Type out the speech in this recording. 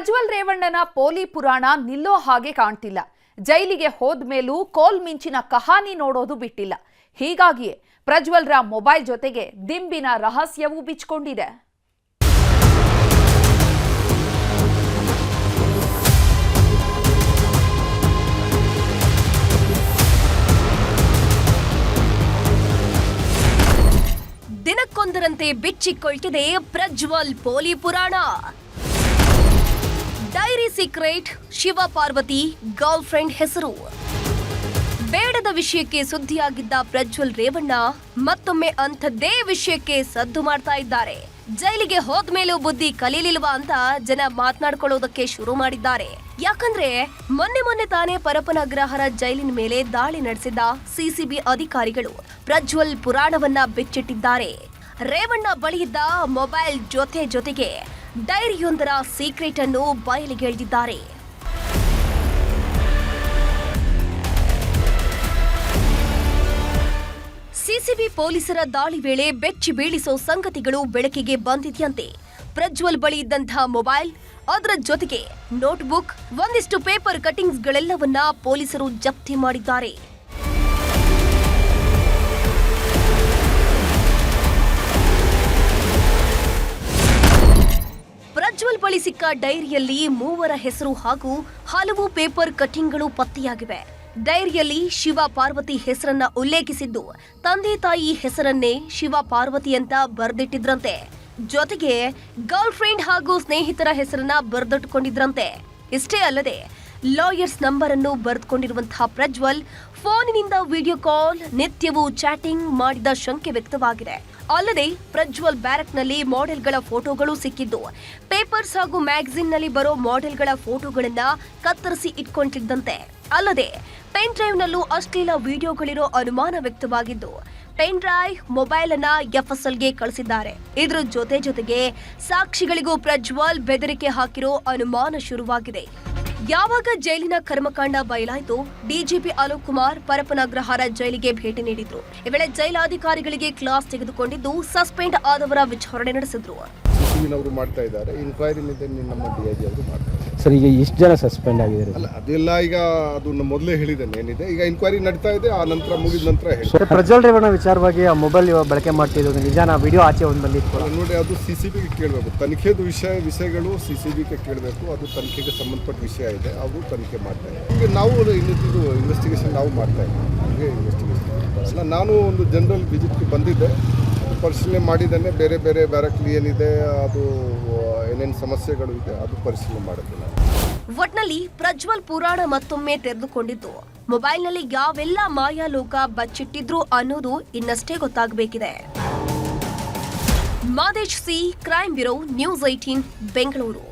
ಪ್ರಜ್ವಲ್ ರೇವಣ್ಣನ ಪೋಲಿ ಪುರಾಣ ನಿಲ್ಲೋ ಹಾಗೆ ಕಾಣ್ತಿಲ್ಲ. ಜೈಲಿಗೆ ಹೋದ್ಮೇಲೂ ಕೋಲ್ ಮಿಂಚಿನ ಕಹಾನಿ ನೋಡೋದು ಬಿಟ್ಟಿಲ್ಲ. ಹೀಗಾಗಿಯೇ ಪ್ರಜ್ವಲ್ರ ಮೊಬೈಲ್ ಜೊತೆಗೆ ದಿಂಬಿನ ರಹಸ್ಯವೂ ಬಿಚ್ಕೊಂಡಿದೆ. ದಿನಕ್ಕೊಂದರಂತೆ ಬಿಚ್ಚಿಕೊಳ್ತಿದೆ ಪ್ರಜ್ವಲ್ ಪೋಲಿ ಪುರಾಣ. Dairy secret, Shiva Parvati girl friend ಹೆಸರು. ಬೇಡದ ವಿಷಯಕ್ಕೆ ಸುದ್ದಿಯಾಗಿದ್ದ ಪ್ರಜ್ವಲ್ ರೇವಣ್ಣ ಮತ್ತೊಮ್ಮೆ ಅಂಥದ್ದೇ ವಿಷಯಕ್ಕೆ ಸದ್ದು ಮಾಡ್ತಾ ಇದ್ದಾರೆ. ಜೈಲಿಗೆ ಹೋದ್ಮೇಲೂ ಬುದ್ಧಿ ಕಲೀಲಿಲ್ವಾ ಅಂತ ಜನ ಮಾತನಾಡ್ಕೊಳ್ಳೋದಕ್ಕೆ ಶುರು ಮಾಡಿದ್ದಾರೆ. ಯಾಕಂದ್ರೆ ಮೊನ್ನೆ ತಾನೇ ಪರಪನಗ್ರಹರ ಜೈಲಿನ ಮೇಲೆ ದಾಳಿ ನಡೆಸಿದ ಸಿಸಿಬಿ ಅಧಿಕಾರಿಗಳು ಪ್ರಜ್ವಲ್ ಪುರಾಣವನ್ನ ಬಿಚ್ಚಿಟ್ಟಿದ್ದಾರೆ. ರೇವಣ್ಣ ಬಳಿಯಿದ್ದ ಮೊಬೈಲ್ ಜೊತೆಗೆ ಡೈರಿಯೊಂದರ ಸೀಕ್ರೆಟ್ ಅನ್ನು ಬಯಲಿಗೆಳೆದಿದ್ದಾರೆ. ಸಿಸಿಬಿ ಪೊಲೀಸರ ದಾಳಿ ವೇಳೆ ಬೆಚ್ಚಿ ಬೀಳಿಸೋ ಸಂಗತಿಗಳು ಬೆಳಕಿಗೆ ಬಂದಿದೆಯಂತೆ. ಪ್ರಜ್ವಲ್ ಬಳಿ ಇದ್ದಂತಹ ಮೊಬೈಲ್, ಅದರ ಜೊತೆಗೆ ನೋಟ್ಬುಕ್, ಒಂದಿಷ್ಟು ಪೇಪರ್ ಕಟಿಂಗ್ಸ್ಗಳೆಲ್ಲವನ್ನ ಪೊಲೀಸರು ಜಪ್ತಿ ಮಾಡಿದ್ದಾರೆ. ಪ್ರಜ್ವಲ್ ಬಳಿ ಸಿಕ್ಕ ಡೈರಿಯಲ್ಲಿ 3 ಹೆಸರು ಹಾಗೂ ಹಲವು ಪೇಪರ್ ಕಟಿಂಗ್ಗಳು ಪತ್ತೆಯಾಗಿವೆ. ಡೈರಿಯಲ್ಲಿ ಶಿವ ಪಾರ್ವತಿ ಹೆಸರನ್ನ ಉಲ್ಲೇಖಿಸಿದ್ದು ತಂದೆ ತಾಯಿ ಹೆಸರನ್ನೇ ಶಿವ ಪಾರ್ವತಿ ಅಂತ ಬರೆದಿಟ್ಟಿದ್ರಂತೆ. ಜೊತೆಗೆ ಗರ್ಲ್ ಫ್ರೆಂಡ್ ಹಾಗೂ ಸ್ನೇಹಿತರ ಹೆಸರನ್ನ ಬರೆದಿಟ್ಟುಕೊಂಡಿದ್ರಂತೆ. ಇಷ್ಟೇ ಅಲ್ಲದೆ ಲಾಯರ್ಸ್ ನಂಬರ್ ಅನ್ನು ಬರೆದುಕೊಂಡಿರುವಂತಹ ಪ್ರಜ್ವಲ್ ಫೋನಿನಿಂದ ವಿಡಿಯೋ ಕಾಲ್, ನಿತ್ಯವೂ ಚಾಟಿಂಗ್ ಮಾಡಿದ ಶಂಕೆ ವ್ಯಕ್ತವಾಗಿದೆ. ಅಲ್ಲದೆ ಪ್ರಜ್ವಲ್ ಬ್ಯಾರಕ್ನಲ್ಲಿ ಮಾಡೆಲ್ಗಳ ಫೋಟೋಗಳು ಸಿಕ್ಕಿದ್ದು, ಪೇಪರ್ಸ್ ಹಾಗೂ ಮ್ಯಾಗಝಿನ್ ನಲ್ಲಿ ಬರೋ ಮಾಡೆಲ್ಗಳ ಫೋಟೋಗಳನ್ನ ಕತ್ತರಿಸಿ ಇಟ್ಕೊಂಡಿದ್ದಂತೆ. ಅಲ್ಲದೆ ಪೆನ್ ಡ್ರೈವ್ ನಲ್ಲೂ ಅಶ್ಲೀಲ ವಿಡಿಯೋಗಳಿರೋ ಅನುಮಾನ ವ್ಯಕ್ತವಾಗಿದ್ದು, ಪೆನ್ ಡ್ರೈವ್, ಮೊಬೈಲ್ ಅನ್ನ ಎಫ್ಎಸ್ಎಲ್ಗೆ ಕಳಿಸಿದ್ದಾರೆ. ಇದರ ಜೊತೆಗೆ ಸಾಕ್ಷಿಗಳಿಗೂ ಪ್ರಜ್ವಲ್ ಬೆದರಿಕೆ ಹಾಕಿರೋ ಅನುಮಾನ ಶುರುವಾಗಿದೆ. ಯಾವಾಗ ಜೈಲಿನ ಕರ್ಮಕಾಂಡ ಬಯಲಾಯಿತು, ಡಿಜಿಪಿ ಅಲೋಕ್ ಕುಮಾರ್ ಪರಪನಗ್ರಹಾರ ಜೈಲಿಗೆ ಭೇಟಿ ನೀಡಿದ್ರು. ಈ ವೇಳೆ ಜೈಲಾಧಿಕಾರಿಗಳಿಗೆ ಕ್ಲಾಸ್ ತೆಗೆದುಕೊಂಡಿದ್ದು ಸಸ್ಪೆಂಡ್ ಆದವರ ವಿಚಾರಣೆ ನಡೆಸಿದ್ರು. ಅವರು ಮಾಡ್ತಾ ಇದ್ದಾರೆ, ಇನ್ಕ್ವೈರಿ ಮೇಲೆ ನಮ್ಮ ಡಿಐಜಿ ಅವರು ಮಾಡ್ತಾರೆ. ಸರ್, ಈಗ ಎಷ್ಟು ಜನ ಸಸ್ಪೆಂಡ್ ಆಗಿದ್ದಾರೆ? ಅಲ್ಲ, ಅದೆಲ್ಲ ಈಗ ಅದನ್ನ ಮೊದಲೇ ಹೇಳಿದ್ದೇನೆ ಏನಿದೆ. ಈಗ ಇನ್ಕ್ವೈರಿ ನಡೀತಾ ಇದೆ, ಆ ನಂತರ ಮುಗಿದ ನಂತರ ಹೇಳಿ. ಪ್ರಜ್ವಲ್ ರೇವಣ್ಣ ವಿಚಾರವಾಗಿ ಆ ಮೊಬೈಲ್ ಬಳಕೆ ಮಾಡ್ತಿದ್ದು ನಿಜಾನ? ವಿಡಿಯೋ ಆಚೆ ಒಂದು ಬಂದಿತ್ತು ನೋಡಿ, ಅದು ಸಿಸಿಬಿಗೆ ಕೇಳಬೇಕು. ತನಿಖೆದು ವಿಷಯಗಳು ಸಿಸಿಬಿಗೆ ಕೇಳಬೇಕು. ಅದು ತನಿಖೆಗೆ ಸಂಬಂಧಪಟ್ಟ ವಿಷಯ ಇದೆ, ಅವರು ತನಿಖೆ ಮಾಡ್ತಾ ಇದ್ದಾರೆ. ಈಗ ನಾವು ಇನ್ನಿದ್ದು ಇನ್ವೆಸ್ಟಿಗೇಷನ್ ನಾವು ಮಾಡ್ತಾ ಇದ್ದೀವಿ. ಇನ್ವೆಸ್ಟಿಗೇಷನ್ ನಾನು ಒಂದು ಜನರಲ್ ವಿಸಿಟ್ಗೆ ಬಂದಿದ್ದೆ, ಪರಿಶೀಲನೆ ಮಾಡಿದ್ದೇನೆ. ಬೇರೆ ಬ್ಯಾರಕ್ಲಿ ಏನಿದೆ, ಅದು ಏನೇನು ಸಮಸ್ಯೆಗಳು ಇದೆ, ಅದು ಪರಿಶೀಲನೆ ಮಾಡುತ್ತಿಲ್ಲ. ಒಟ್ನಲ್ಲಿ ಪ್ರಜ್ವಲ್ ಪುರಾಣ ಮತ್ತೊಮ್ಮೆ ತೆರೆದುಕೊಂಡಿದ್ದು, ಮೊಬೈಲ್ನಲ್ಲಿ ಯಾವೆಲ್ಲ ಮಾಯಾಲೋಕ ಬಚ್ಚಿಟ್ಟಿದ್ರು ಅನ್ನೋದು ಇನ್ನಷ್ಟೇ ಗೊತ್ತಾಗಬೇಕಿದೆ. Madesh C, crime bureau, news 18, Bengaluru.